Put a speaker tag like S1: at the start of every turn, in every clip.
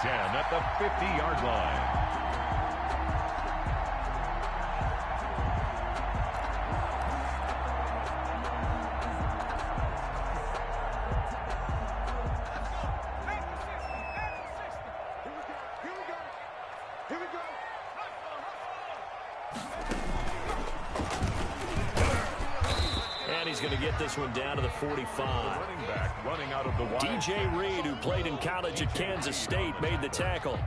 S1: at the 50-yard line.
S2: He's going to get this one down to the 45.
S1: Running back running out of the wide.
S2: DJ Reed, who played in college at Kansas State, made the tackle.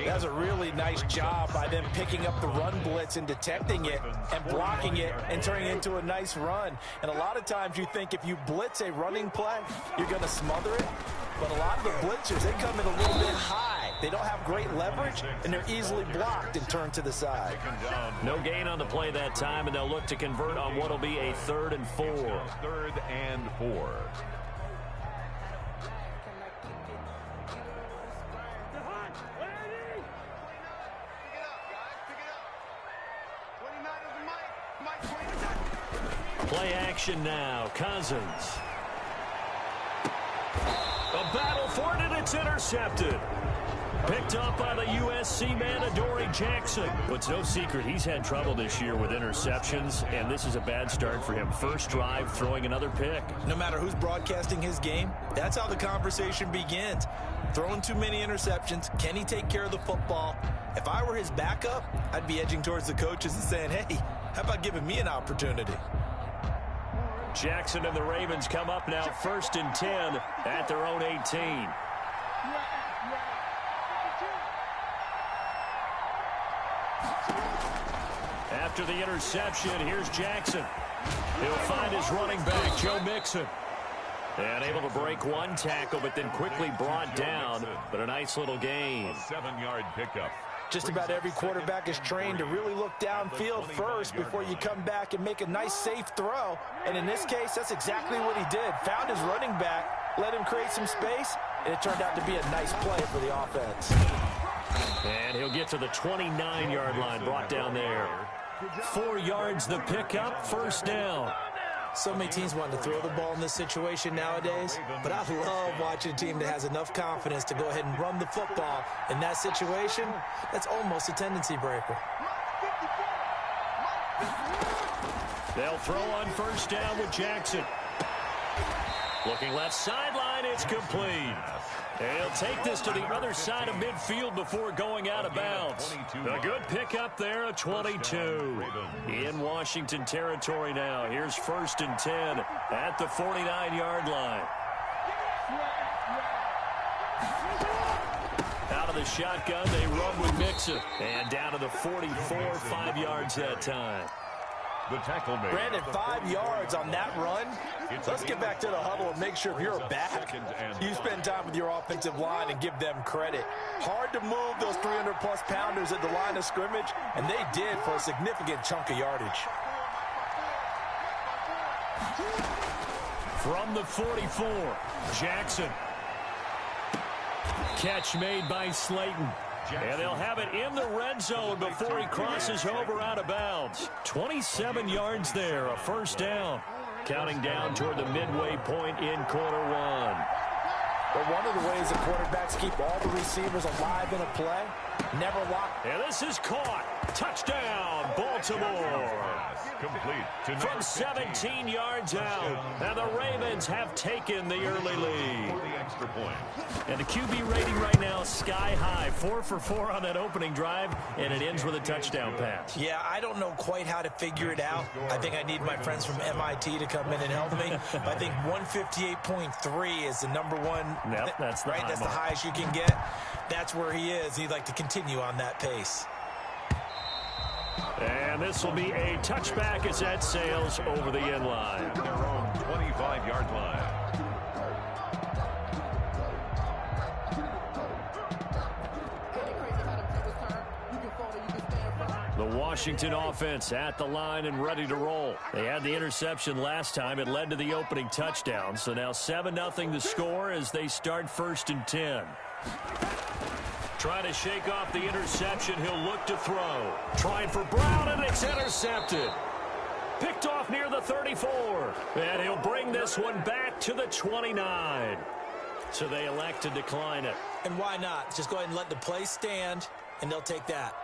S3: That's a really nice job by them picking up the run blitz and detecting it and blocking it and turning it into a nice run. And a lot of times you think if you blitz a running play, you're going to smother it. But a lot of the blitzers, they come in a little bit high. They don't have great leverage, and they're easily blocked and turned to the side.
S2: No gain on the play that time, and they'll look to convert on what will be a 3rd and 4.
S1: 3rd and 4.
S2: Play action now. Cousins. A battle for it, and it's intercepted. Picked up by the USC man, Adoree Jackson. But it's no secret he's had trouble this year with interceptions, and this is a bad start for him. First drive, throwing another pick.
S3: No matter who's broadcasting his game, that's how the conversation begins. Throwing too many interceptions. Can he take care of the football? If I were his backup, I'd be edging towards the coaches and saying, hey, how about giving me an opportunity?
S2: Jackson and the Ravens come up now 1st and 10 at their own 18. After the interception, here's Jackson. He'll find his running back, Joe Mixon. And able to break one tackle, but then quickly brought down. But a nice little gain.
S1: A 7-yard pickup.
S3: Just about every quarterback is trained to really look downfield first before you come back and make a nice, safe throw. And in this case, that's exactly what he did. Found his running back, let him create some space, and it turned out to be a nice play for the offense.
S2: And he'll get to the 29-yard line, brought down there. 4 yards the pickup, 1st down.
S3: So many teams want to throw the ball in this situation nowadays, but I love watching a team that has enough confidence to go ahead and run the football. In that situation, that's almost a tendency breaker.
S2: They'll throw on 1st down with Jackson. Looking left sideline, it's complete. And he'll take this to the other side of midfield before going out of bounds. A good pickup there, a 22. In Washington territory now. Here's 1st and 10 at the 49-yard line. Out of the shotgun, they run with Mixon. And down to the 44, 5 yards that time.
S1: The tackle made.
S3: Brandon, 5 yards on that run. Let's get back to the huddle and make sure if you're a back, you spend time with your offensive line and give them credit. Hard to move those 300-plus pounders at the line of scrimmage, and they did for a significant chunk of yardage.
S2: From the 44, Jackson. Catch made by Slayton. And they'll have it in the red zone before he crosses over out of bounds. 27 yards there, a 1st down. Counting down toward the midway point in quarter 1.
S3: But one of the ways the quarterbacks keep all the receivers alive in a play, never lock.
S2: And this is caught. Touchdown, Baltimore.
S1: Complete.
S2: From 17 yards out. And the Ravens have taken the early lead.
S1: The extra point.
S2: And the QB rating right now sky high. 4 for 4 on that opening drive, and it ends with a touchdown pass.
S3: Yeah, I don't know quite how to figure it out. I think I need my friends from MIT to come in and help me. I think 158.3 is the number one.
S2: Yep, that's the
S3: right. That's the highest you can get. That's where he is. He'd like to continue on that pace.
S2: And this will be a touchback as that sails over the end line.
S1: Their own 25-yard line.
S2: The Washington offense at the line and ready to roll. They had the interception last time. It led to the opening touchdown. So now 7-0 the score as they start 1st and 10. Trying to shake off the interception. He'll look to throw. Trying for Brown, and it's intercepted. Picked off near the 34. And he'll bring this one back to the 29. So they elect to decline it.
S3: And why not? Just go ahead and let the play stand, and they'll take that.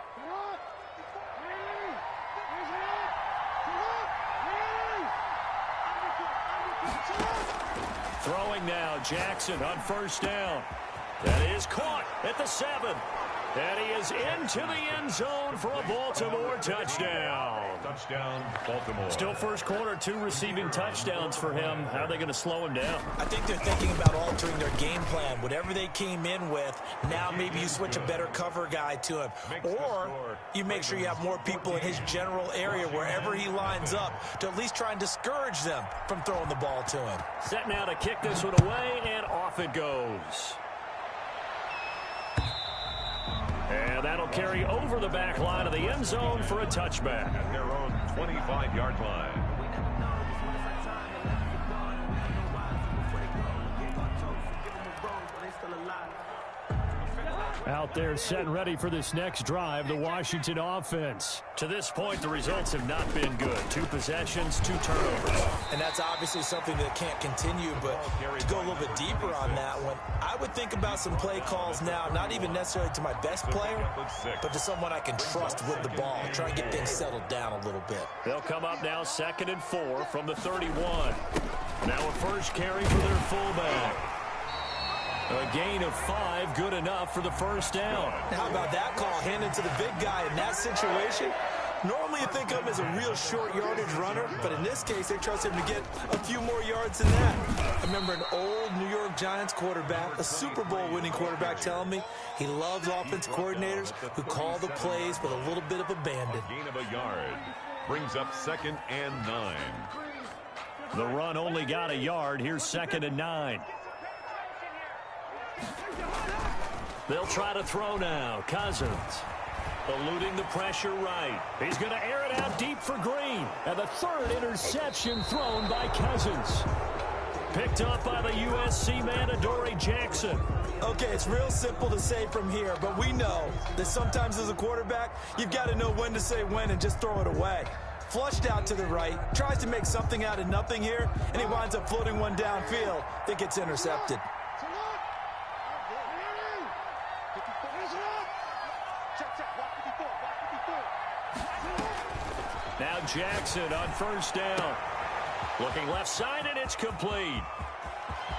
S2: Throwing now, Jackson on first down. That is caught at the 7. And he is into the end zone for a Baltimore touchdown.
S1: Touchdown, Baltimore.
S2: Still first quarter, 2 receiving touchdowns for him. How are they going to slow him down?
S3: I think they're thinking about altering their game plan. Whatever they came in with, now maybe you switch a better cover guy to him. Or you make sure you have more people in his general area wherever he lines up to at least try and discourage them from throwing the ball to him.
S2: Set now to kick this one away, and off it goes. And that'll carry over the back line of the end zone for a touchback.
S1: At their own 25-yard line.
S2: Out there set and ready for this next drive, the Washington offense. To this point, the results have not been good. 2 possessions, 2 turnovers.
S3: And that's obviously something that can't continue, but to go a little bit deeper on that one, I would think about some play calls now, not even necessarily to my best player, but to someone I can trust with the ball. Try and get things settled down a little bit.
S2: They'll come up now 2nd and 4 from the 31. Now a first carry for their fullback. A gain of 5, good enough for the first down.
S3: How about that call handed to the big guy in that situation? Normally you think of him as a real short yardage runner, but in this case they trust him to get a few more yards than that. I remember an old New York Giants quarterback, a Super Bowl winning quarterback, telling me he loves offensive coordinators who call the plays with a little bit of abandon.
S1: Gain of a yard. Brings up 2nd and 9.
S2: The run only got a yard. Here's 2nd and 9. They'll try to throw now. Cousins eluding the pressure right. He's going to air it out deep for Green. And the 3rd interception thrown by Cousins. Picked up by the USC man, Adoree Jackson.
S3: Okay, it's real simple to say from here, but we know that sometimes as a quarterback, you've got to know when to say when and just throw it away. Flushed out to the right, tries to make something out of nothing here, and he winds up floating one downfield that gets intercepted.
S2: Now Jackson on first down. Looking left side, and it's complete.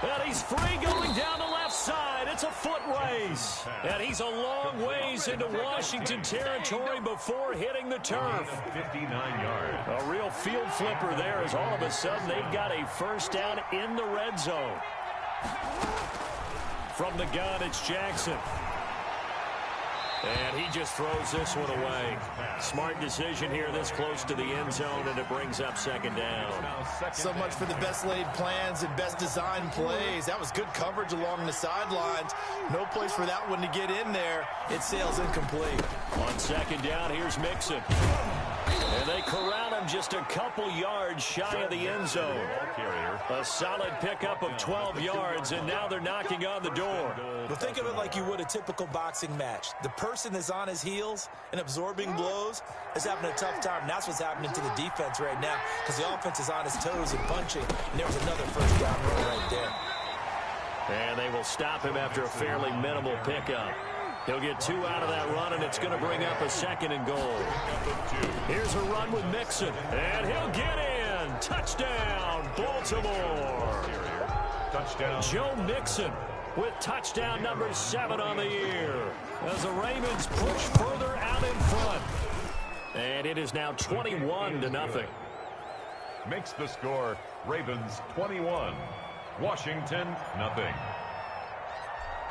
S2: And he's free going down the left side. It's a foot race. And he's a long ways into Washington territory before hitting the turf.
S1: 59 yards.
S2: A real field flipper there as all of a sudden they've got a first down in the red zone. From the gun, it's Jackson. And he just throws this one away. Smart decision here this close to the end zone, and it brings up 2nd down.
S3: So much for the best laid plans and best designed plays. That was good coverage along the sidelines. No place for that one to get in there. It sails incomplete.
S2: On 2nd down, here's Mixon. And they corral him just a couple yards shy of the end zone. A solid pickup of 12 yards, and now they're knocking on the door.
S3: Well, think of it like you would a typical boxing match. The person that's on his heels and absorbing blows is having a tough time. And that's what's happening to the defense right now because the offense is on his toes and punching. And there was another first down run right there.
S2: And they will stop him after a fairly minimal pickup. He'll get 2 out of that run, and it's going to bring up a 2nd and goal. Here's a run with Mixon, and he'll get in. Touchdown, Baltimore.
S1: Touchdown.
S2: Joe Mixon with touchdown number 7 on the year as the Ravens push further out in front. And it is now 21-0.
S1: Makes the score Ravens 21, Washington nothing.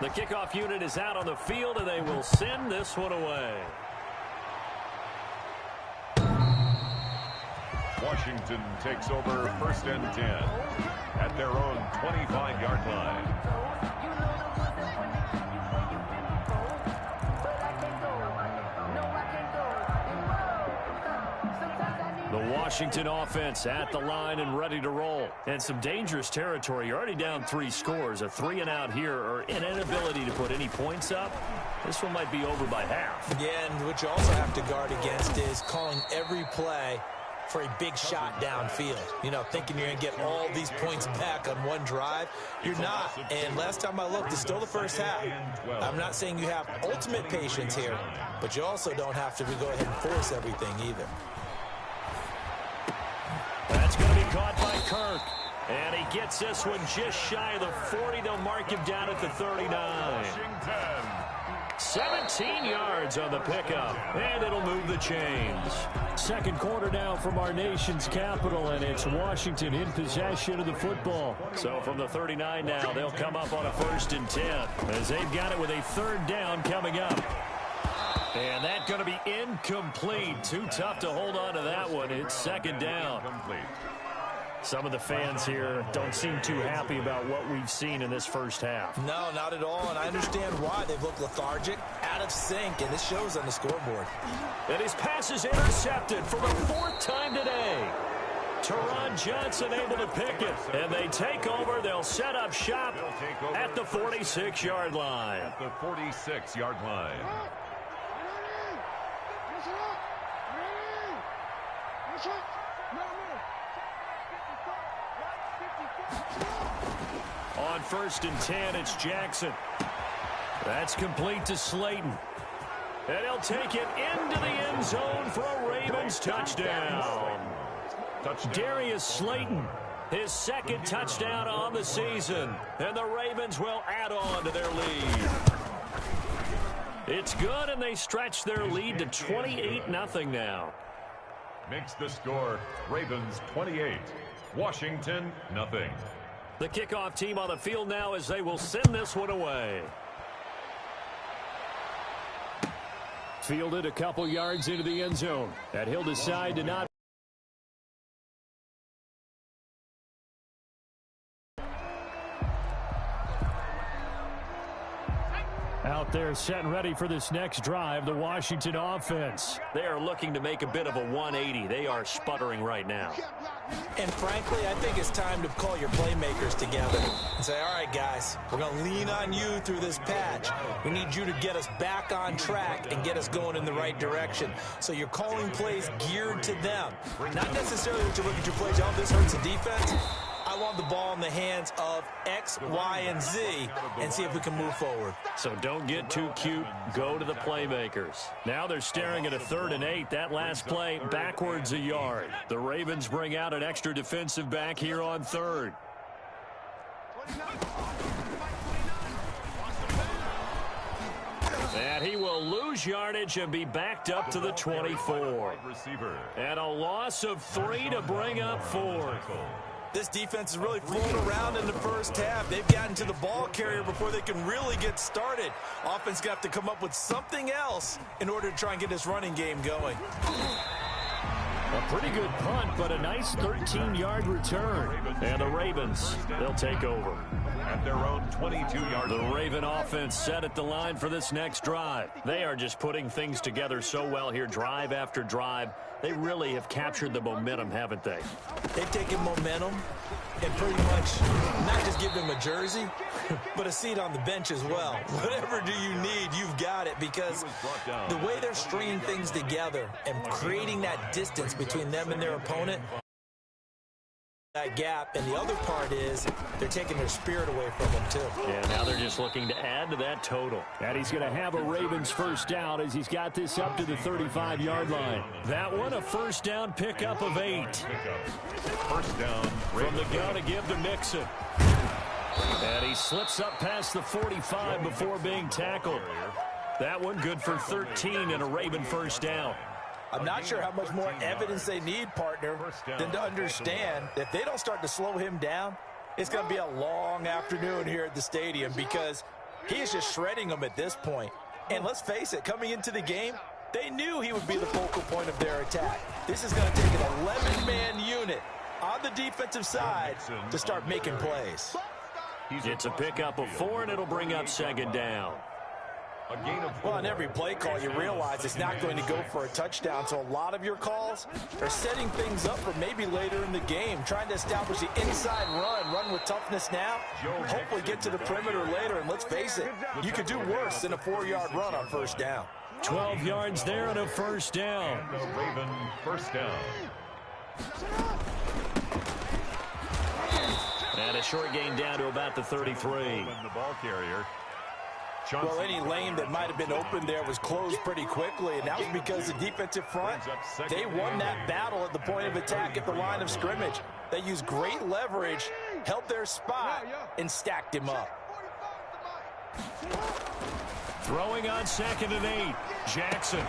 S2: The kickoff unit is out on the field, and they will send this one away.
S1: Washington takes over 1st and 10 at their own 25-yard line.
S2: The Washington offense at the line and ready to roll. And some dangerous territory. You're already down 3 scores. A 3-and-out here or an inability to put any points up. This one might be over by half.
S3: Yeah, and what you also have to guard against is calling every play for a big shot downfield. You know, thinking you're going to get all these points back on one drive. You're not. And last time I looked, it's still the first half. I'm not saying you have ultimate patience here, but you also don't have to go ahead and force everything either.
S2: That's going to be caught by Kirk. And he gets this one just shy of the 40. They'll mark him down at the 39. 17 yards on the pickup, and it'll move the chains. Second quarter now from our nation's capital, and it's Washington in possession of the football. So from the 39 now, they'll come up on a 1st and 10 as they've got it with a 3rd down coming up. And that's going to be incomplete. Too tough to hold on to that one. It's 2nd down. Some of the fans here don't seem too happy about what we've seen in this first half.
S3: No, not at all, and I understand why. They've looked lethargic, out of sync, and this shows on the scoreboard.
S2: And his pass is intercepted for the 4th time today. Teron Johnson able to pick it, and they take over. They'll set up shop at the 46-yard line.
S1: At the 46-yard line.
S2: On 1st and 10, it's Jackson. That's complete to Slayton. And he'll take it into the end zone for a Ravens touchdown. Darius Slayton, his 2nd touchdown on the season. And the Ravens will add on to their lead. It's good, and they stretch their lead to 28-0 now.
S1: Makes the score Ravens 28, Washington nothing.
S2: The kickoff team on the field now as they will send this one away. Fielded a couple yards into the end zone, and he'll decide to not. Out there set and ready for this next drive, the Washington offense. They are looking to make a bit of a 180. They are sputtering right now.
S3: And frankly, I think it's time to call your playmakers together and say, all right, guys, we're going to lean on you through this patch. We need you to get us back on track and get us going in the right direction. So you're calling plays geared to them. Not necessarily that you look at your plays, oh, this hurts the defense. I want the ball in the hands of X, Y, and Z and see if we can move forward.
S2: So don't get too cute. Go to the playmakers. Now they're staring at a 3rd and 8. That last play backwards a yard. The Ravens bring out an extra defensive back here on 3rd. And he will lose yardage and be backed up to the 24. And a loss of 3 to bring up 4.
S3: This defense is really flown around in the first half. They've gotten to the ball carrier before they can really get started. Offense got to come up with something else in order to try and get this running game going.
S2: A pretty good punt, but a nice 13-yard return. And the Ravens, they'll take over.
S1: At their own 22-yard line.
S2: The Raven offense set at the line for this next drive. They are just putting things together so well here, drive after drive. They really have captured the momentum, haven't they?
S3: They've taken momentum and pretty much not just give them a jersey, but a seat on the bench as well. Whatever do you need, you've got it, because the way they're stringing things together and creating that distance between them and their opponent, that gap, and the other part is they're taking their spirit away from them too.
S2: Yeah, now they're just looking to add to that total. And he's going to have a Ravens 1st down as he's got this up to the 35-yard line. That one, a 1st down pickup of 8.
S1: 1st down.
S2: From the gun to give to Mixon. And he slips up past the 45 before being tackled. That one good for 13 and a Raven 1st down.
S3: I'm not sure how much more evidence they need, partner, than to understand that if they don't start to slow him down, it's going to be a long afternoon here at the stadium, because he is just shredding them at this point. And let's face it, coming into the game, they knew he would be the focal point of their attack. This is going to take an 11-man unit on the defensive side to start making plays.
S2: It's a pickup of 4, and it'll bring up 2nd down.
S3: Well, on every play call, you realize it's not going to go for a touchdown, so a lot of your calls are setting things up for maybe later in the game, trying to establish the inside run with toughness now, hopefully get to the perimeter later, and let's face it, you could do worse than a 4-yard run on 1st down.
S2: 12 yards there and a 1st down.
S1: The Raven 1st down.
S2: And a short gain down to about the 33.
S1: The ball carrier.
S3: Well, any lane that might have been open there was closed pretty quickly, and that was because the defensive front, they won that battle at the point of attack at the line of scrimmage. They used great leverage, held their spot, and stacked him up.
S2: Throwing on 2nd and 8, Jackson.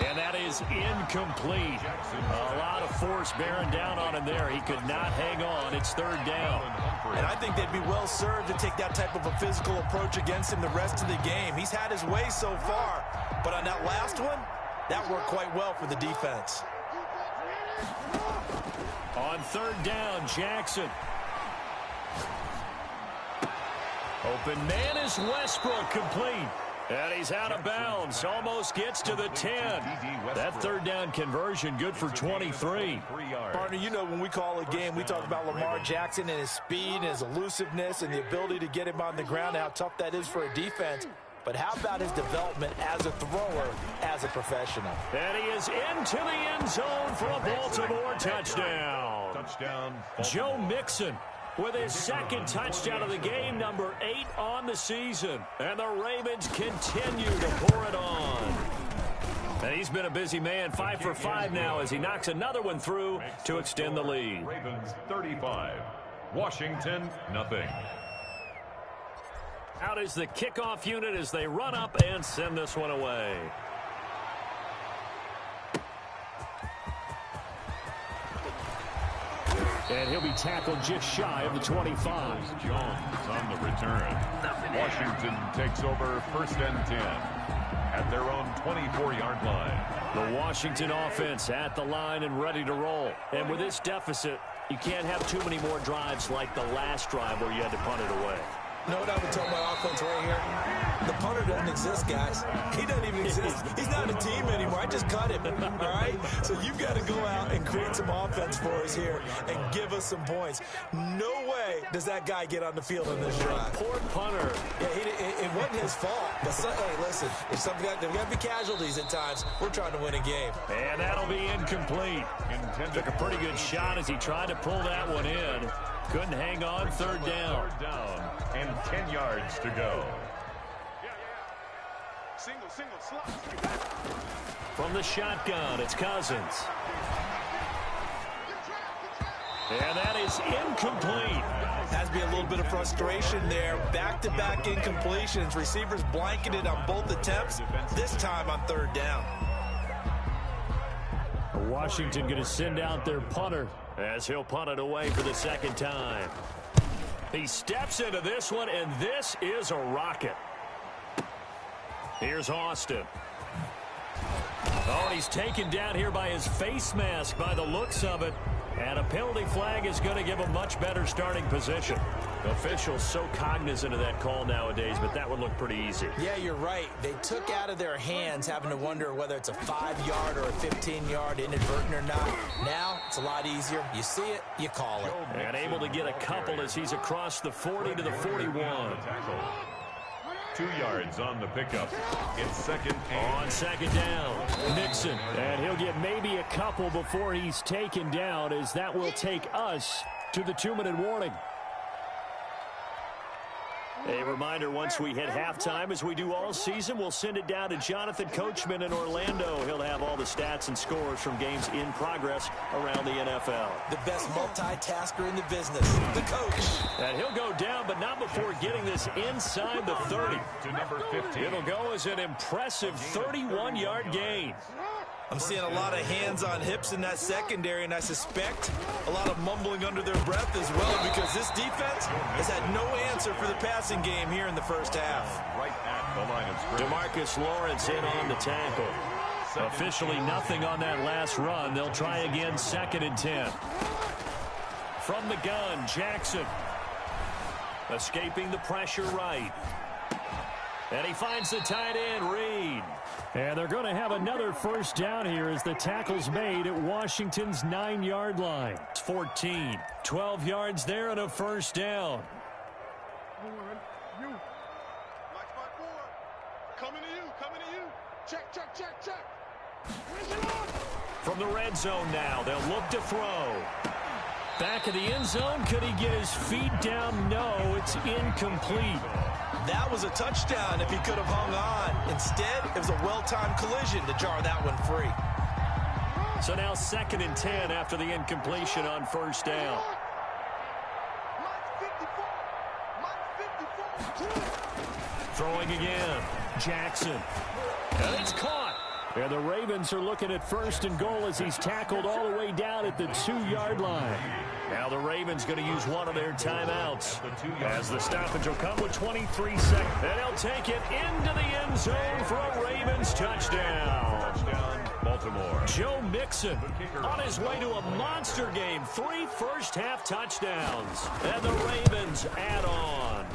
S2: And that is incomplete. A lot of force bearing down on him there. He could not hang on. It's 3rd down.
S3: And I think they'd be well served to take that type of a physical approach against him the rest of the game. He's had his way so far, but on that last one, that worked quite well for the defense.
S2: On 3rd down, Jackson. Open man is Westbrook, complete. And he's out of bounds. Almost gets to the 10. That 3rd down conversion good for 23.
S3: Partner, you know when we call a game, we talk about Lamar Jackson and his speed and his elusiveness and the ability to get him on the ground, how tough that is for a defense. But how about his development as a thrower, as a professional?
S2: And he is into the end zone for a Baltimore touchdown. Joe Mixon with his 2nd touchdown of the game, number 8 on the season. And the Ravens continue to pour it on. And he's been a busy man, 5 for 5 now as he knocks another one through to extend the lead.
S1: Ravens 35, Washington nothing.
S2: Out is the kickoff unit as they run up and send this one away. And he'll be tackled just shy of the 25.
S1: Jones on the return. Washington takes over 1st and 10 at their own 24-yard line.
S2: The Washington offense at the line and ready to roll. And with this deficit, you can't have too many more drives like the last drive where you had to punt it away.
S3: You know what I would tell my offense right here? The punter doesn't exist, guys. He doesn't even exist. He's not a team anymore. I just cut him, all right? So you've got to go out and create some offense for us here and give us some points. No way does that guy get on the field in this drive.
S2: Poor punter.
S3: Yeah, it wasn't his fault. But hey, listen, if something there's got to be casualties at times. We're trying to win a game.
S2: And that'll be incomplete. Took a pretty good shot as he tried to pull that one in. Couldn't hang on. 3rd down.
S1: 3rd down and 10 yards to go.
S2: From the shotgun, it's Cousins. And that is incomplete.
S3: Has to be a little bit of frustration there. Back-to-back incompletions. Receivers blanketed on both attempts, this time on 3rd down.
S2: Washington going to send out their punter as he'll punt it away for the 2nd time. He steps into this one, and this is a rocket. Here's Austin. Oh, and he's taken down here by his face mask by the looks of it. And a penalty flag is going to give a much better starting position. Officials so cognizant of that call nowadays, but that would look pretty easy.
S3: Yeah, you're right. They took out of their hands having to wonder whether it's a 5-yard or a 15-yard inadvertent or not. Now, it's a lot easier. You see it, you call it.
S2: And able to get a couple as he's across the 40 to the 41.
S1: 2 yards on the pickup. It's 2nd and
S2: on 2nd down, Nixon. And he'll get maybe a couple before he's taken down, as that will take us to the 2-minute warning. A reminder, once we hit halftime, as we do all season, we'll send it down to Jonathan Coachman in Orlando. He'll have all the stats and scores from games in progress around the NFL.
S3: The best multitasker in the business, the coach.
S2: And he'll go down, but not before getting this inside the 30.
S1: To number 15.
S2: It'll go as an impressive 31-yard gain.
S3: I'm seeing a lot of hands on hips in that secondary, and I suspect a lot of mumbling under their breath as well, because this defense has had no answer for the passing game here in the first half.
S1: Right at the line of scrimmage.
S2: DeMarcus Lawrence in on the tackle. Officially nothing on that last run. They'll try again, 2nd and 10. From the gun, Jackson. Escaping the pressure right. And he finds the tight end, Reed. And they're going to have another first down here as the tackle's made at Washington's 9-yard line. It's 14. 12 yards there and a first down.
S4: Coming to you. Check.
S2: From the red zone now, they'll look to throw. Back of the end zone, could he get his feet down? No, it's incomplete.
S3: That was a touchdown if he could have hung on. Instead, it was a well-timed collision to jar that one free.
S2: So now 2nd and 10 after the incompletion on first down. Throwing again. Jackson. And it's caught. And the Ravens are looking at 1st and goal as he's tackled all the way down at the 2-yard line. Now the Ravens going to use one of their timeouts as the stoppage will come with 23 seconds. And he'll take it into the end zone for a Ravens touchdown.
S1: Baltimore.
S2: Joe Mixon on his way to a monster game. 3 first-half touchdowns. And the Ravens add on.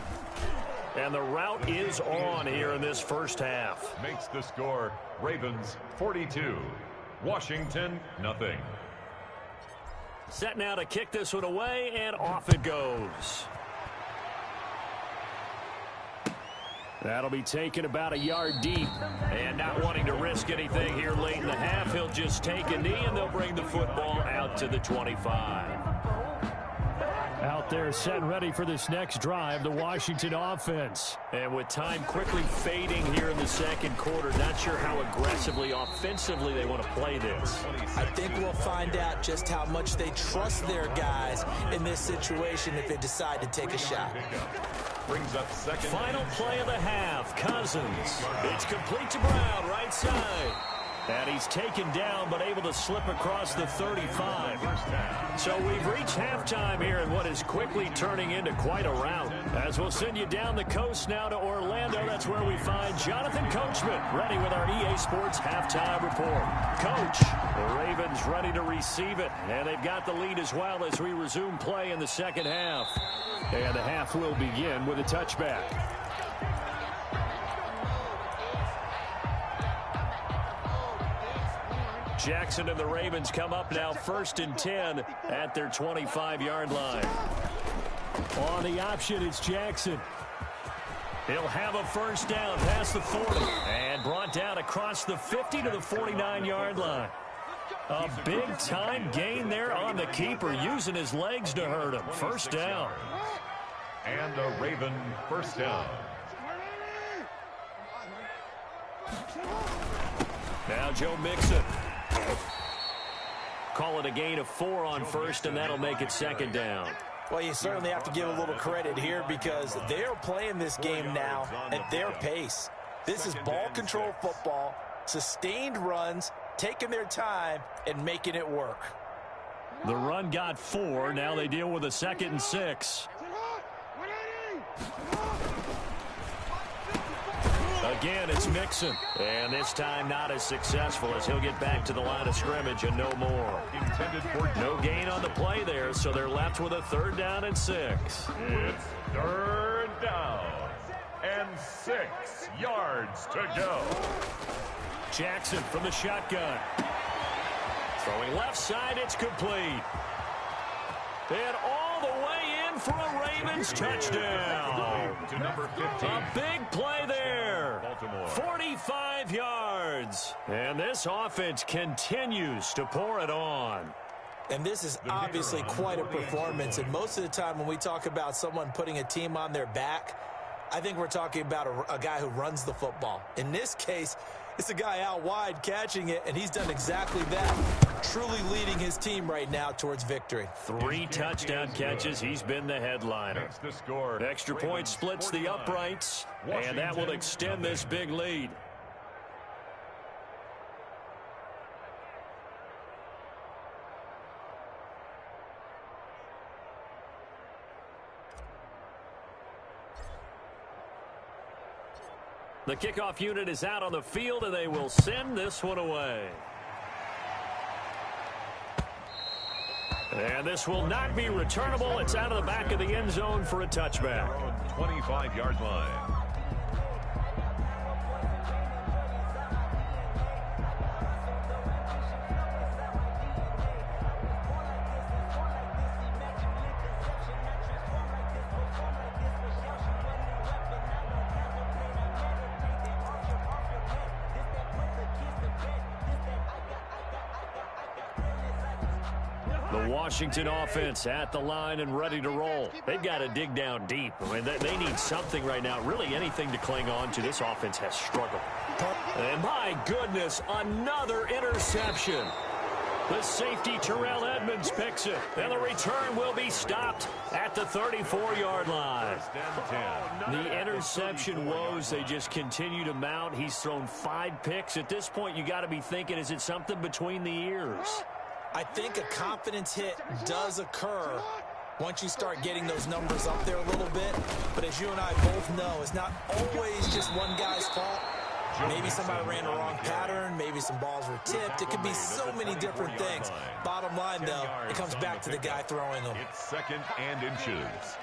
S2: And the route is on here in this first half.
S1: Makes the score Ravens 42. Washington nothing.
S2: Set now to kick this one away, and off it goes. That'll be taken about a yard deep. And not wanting to risk anything here late in the half, he'll just take a knee, and they'll bring the football out to the 25. Out there set and ready for this next drive, the Washington offense. And with time quickly fading here in the second quarter, not sure how aggressively, offensively they want to play this.
S3: I think we'll find out just how much they trust their guys in this situation if they decide to take a shot.
S1: Brings up second.
S2: Final play of the half, Cousins. It's complete to Brown, right side. And he's taken down, but able to slip across the 35. So we've reached halftime here in what is quickly turning into quite a rout. As we'll send you down the coast now to Orlando, that's where we find Jonathan Coachman, ready with our EA Sports halftime report. Coach, the Ravens ready to receive it, and they've got the lead as well as we resume play in the second half. And the half will begin with a touchback. Jackson and the Ravens come up now 1st and 10 at their 25-yard line. On the option, it's Jackson. He'll have a first down past the 40 and brought down across the 50 to the 49-yard line. A big-time gain there on the keeper, using his legs to hurt him. First down.
S1: And a Raven first down.
S2: Now Joe Mixon. Call it a gain of 4 on first, and that'll make it 2nd down.
S3: Well, you certainly have to give a little credit here because they're playing this game now at their pace. This is ball control football, sustained runs, taking their time, and making it work.
S2: The run got 4. Now they deal with a 2nd and 6. Again, it's Mixon. And this time not as successful as he'll get back to the line of scrimmage and no more.
S1: Intended for
S2: no gain on the play there, so they're left with a 3rd down and 6.
S1: It's 3rd down and 6 yards to go.
S2: Jackson from the shotgun. Throwing left side, it's complete. And all the way in for a Ravens touchdown.
S1: To number 15.
S2: A big play there.
S1: Baltimore.
S2: 45 yards. And this offense continues to pour it on.
S3: And this is obviously quite a performance. And most of the time when we talk about someone putting a team on their back, I think we're talking about a guy who runs the football. In this case, it's a guy out wide catching it, and he's done exactly that, truly leading his team right now towards victory.
S2: 3 touchdown catches. He's been the headliner.
S1: The score.
S2: Extra point splits the uprights, and that will extend this big lead. The kickoff unit is out on the field, and they will send this one away. And this will not be returnable. It's out of the back of the end zone for a touchback.
S1: 25-yard line.
S2: The Washington offense at the line and ready to roll. They've got to dig down deep. I mean, they need something right now, really anything to cling on to. This offense has struggled. And my goodness, another interception. The safety, Terrell Edmonds, picks it. And the return will be stopped at the 34-yard line. The interception woes, they just continue to mount. He's thrown 5 picks. At this point, you got to be thinking, is it something between the ears?
S3: I think a confidence hit does occur once you start getting those numbers up there a little bit. But as you and I both know, it's not always just one guy's fault. Maybe somebody ran a wrong pattern. Maybe some balls were tipped. It could be so many different things. Bottom line, though, it comes back to the guy throwing them.
S1: It's 2nd and inches.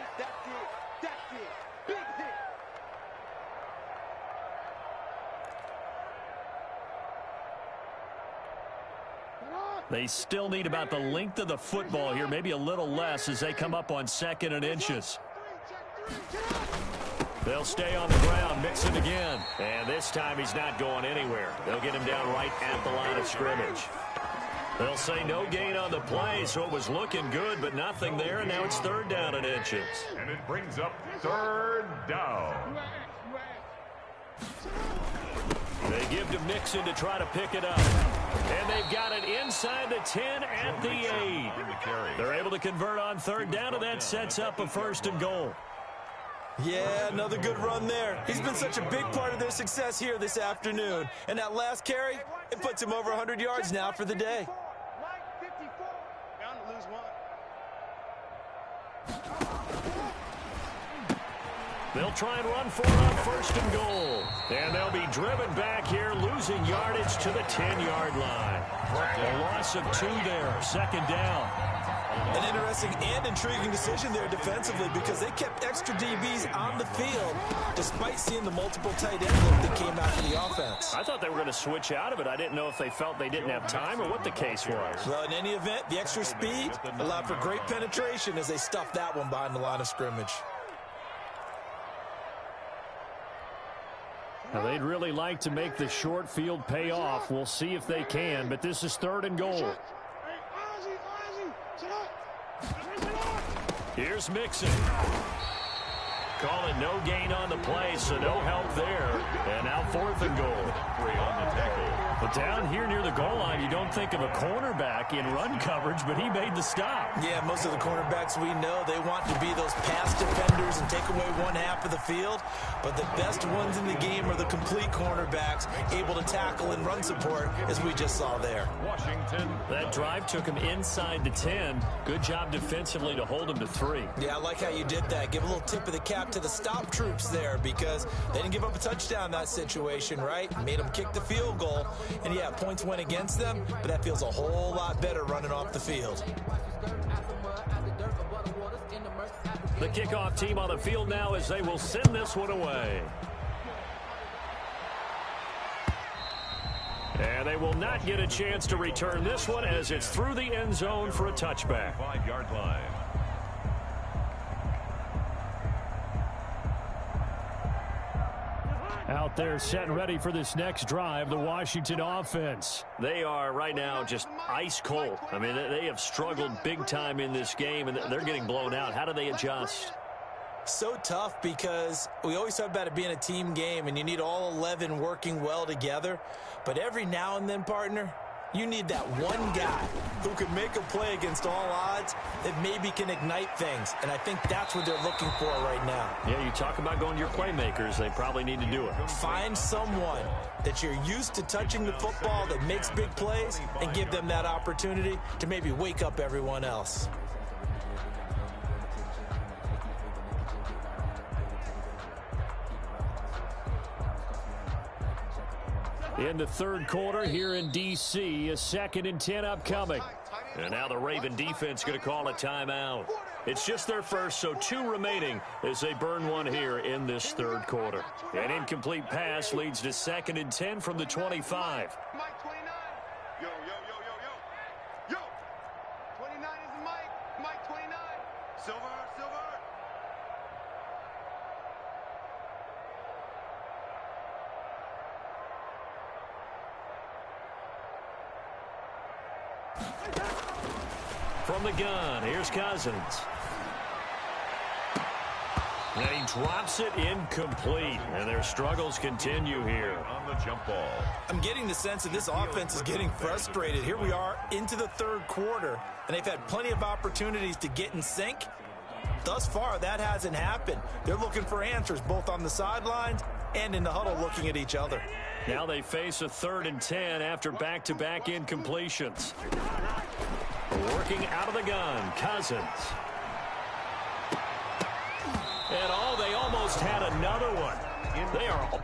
S2: They still need about the length of the football here, maybe a little less as they come up on 2nd and inches. They'll stay on the ground, mix it again. And this time he's not going anywhere. They'll get him down right at the line of scrimmage. They'll say no gain on the play, so it was looking good, but nothing there, and now it's 3rd down and inches.
S1: And it brings up 3rd down.
S2: They give to Mixon to try to pick it up. And they've got it inside the 10 at the 8. They're able to convert on 3rd down, and that sets up a 1st and goal.
S3: Yeah, another good run there. He's been such a big part of their success here this afternoon. And that last carry, it puts him over 100 yards now for the day.
S2: They'll try and run for it on 1st and goal. And they'll be driven back here, losing yardage to the 10-yard line. A loss of 2 there, 2nd down.
S3: An interesting and intriguing decision there defensively because they kept extra DBs on the field despite seeing the multiple tight end look that came out of the offense.
S2: I thought they were going to switch out of it. I didn't know if they felt they didn't have time or what the case was.
S3: Well, in any event, the extra speed allowed for great penetration as they stuffed that one behind the line of scrimmage.
S2: Now, they'd really like to make the short field pay off. We'll see if they can, but this is 3rd and goal. Here's Mixon. Call it no gain on the play, so no help there. And now 4th and goal. But down here near the goal line, you don't think of a cornerback in run coverage, but he made the stop.
S3: Yeah, most of the cornerbacks we know, they want to be those pass defenders and take away one half of the field. But the best ones in the game are the complete cornerbacks, able to tackle and run support, as we just saw there.
S1: Washington.
S2: That drive took him inside the 10. Good job defensively to hold him to 3.
S3: Yeah, I like how you did that. Give a little tip of the cap to the stop troops there because they didn't give up a touchdown in that situation, right? Made them kick the field goal. And, yeah, points went against them, but that feels a whole lot better running off the field.
S2: The kickoff team on the field now as they will send this one away. And they will not get a chance to return this one as it's through the end zone for a touchback.
S1: 5-yard line.
S2: Out there set and ready for this next drive, the Washington offense. They are right now just ice cold. I mean, they have struggled big time in this game, and they're getting blown out. How do they adjust?
S3: So tough because we always talk about it being a team game, and you need all 11 working well together. But every now and then, partner, you need that one guy who can make a play against all odds that maybe can ignite things. And I think that's what they're looking for right now.
S2: Yeah, you talk about going to your playmakers. They probably need to do it.
S3: Find someone that you're used to touching the football that makes big plays and give them that opportunity to maybe wake up everyone else.
S2: In the third quarter here in D.C., a 2nd and 10 upcoming. And now the Raven defense going to call a timeout. It's just their first, so 2 remaining as they burn one here in this third quarter. An incomplete pass leads to 2nd and 10 from the 25.
S4: Mike 29. Yo, yo, yo, yo, yo. Yo. 29 is Mike. Mike 29. Silver, silver.
S2: From the gun, here's Cousins. And he drops it incomplete. And their struggles continue here.
S1: On the jump ball.
S3: I'm getting the sense that this offense is getting frustrated. Here we are into the third quarter, and they've had plenty of opportunities to get in sync. Thus far, that hasn't happened. They're looking for answers both on the sidelines and in the huddle looking at each other.
S2: Now they face a 3rd and 10 after back-to-back incompletions. Working out of the gun, Cousins. And they almost had another one. They are...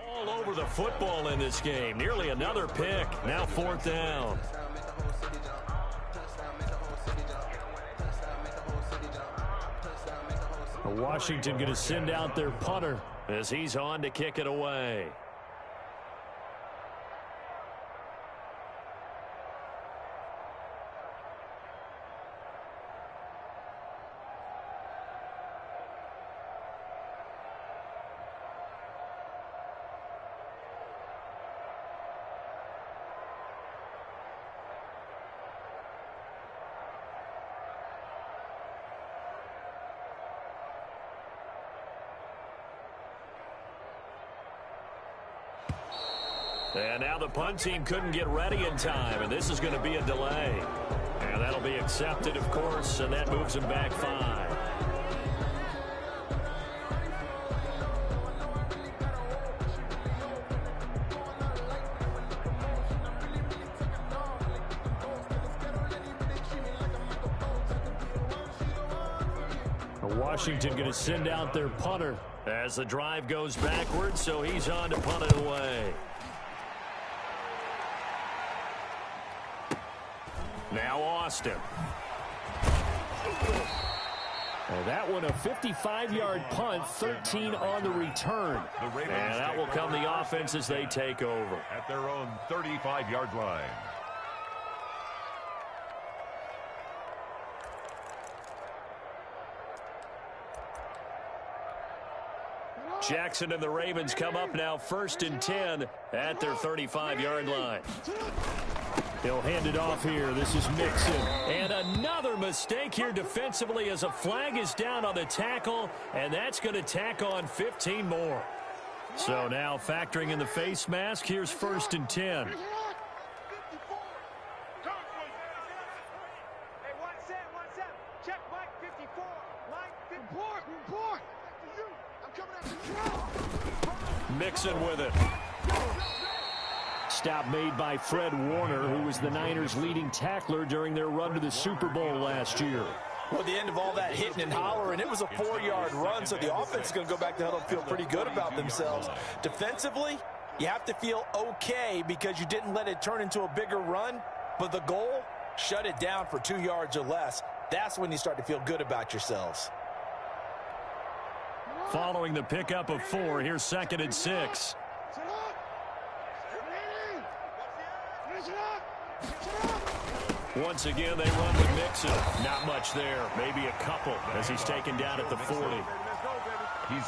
S2: all over the football in this game. Nearly another pick. Now 4th down. Washington going to send out their punter as he's on to kick it away. And now the punt team couldn't get ready in time, and this is going to be a delay. And that'll be accepted, of course, and that moves them back 5. Washington going to send out their punter as the drive goes backwards, so he's on to punt it away. Now Austin. And that one a 55-yard punt, 13 on the return. And that will come the offense as they take over.
S1: At their own 35-yard line.
S2: Jackson and the Ravens come up now 1st and 10 at their 35-yard line. He'll hand it off here. This is Mixon. And another mistake here defensively as a flag is down on the tackle, and that's going to tack on 15 more. So now factoring in the face mask, here's 1st and 10.
S4: Hey, one set. Check Mike 54. Mike 54. Report. I'm coming after you.
S2: Mixon with it. Stop made by Fred Warner, who was the Niners' leading tackler during their run to the Super Bowl last year.
S3: Well, at the end of all that hitting and hollering, it was a 4-yard run, so the offense is going to go back to huddle and feel pretty good about themselves. Defensively, you have to feel okay because you didn't let it turn into a bigger run, but the goal, shut it down for 2 yards or less. That's when you start to feel good about yourselves.
S2: Following the pickup of 4, here's 2nd and 6. Once again, they run with Mixon. Not much there. Maybe a couple as he's taken down at the 40.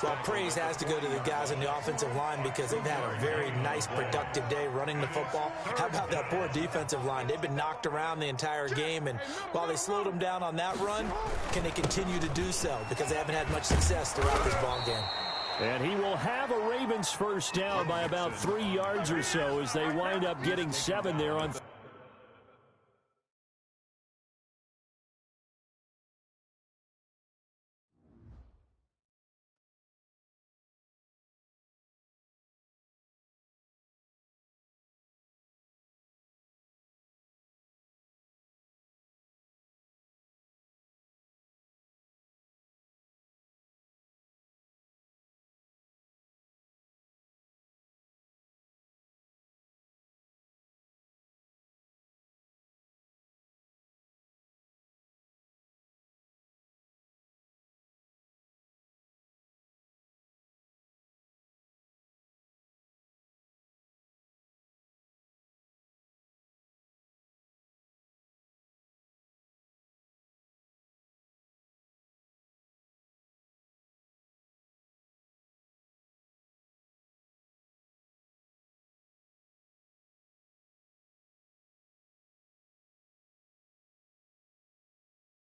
S3: Well, praise has to go to the guys on the offensive line because they've had a very nice, productive day running the football. How about that poor defensive line? They've been knocked around the entire game, and while they slowed them down on that run, can they continue to do so? Because they haven't had much success throughout this ball game.
S2: And he will have a Ravens first down by about 3 yards or so as they wind up getting 7 there on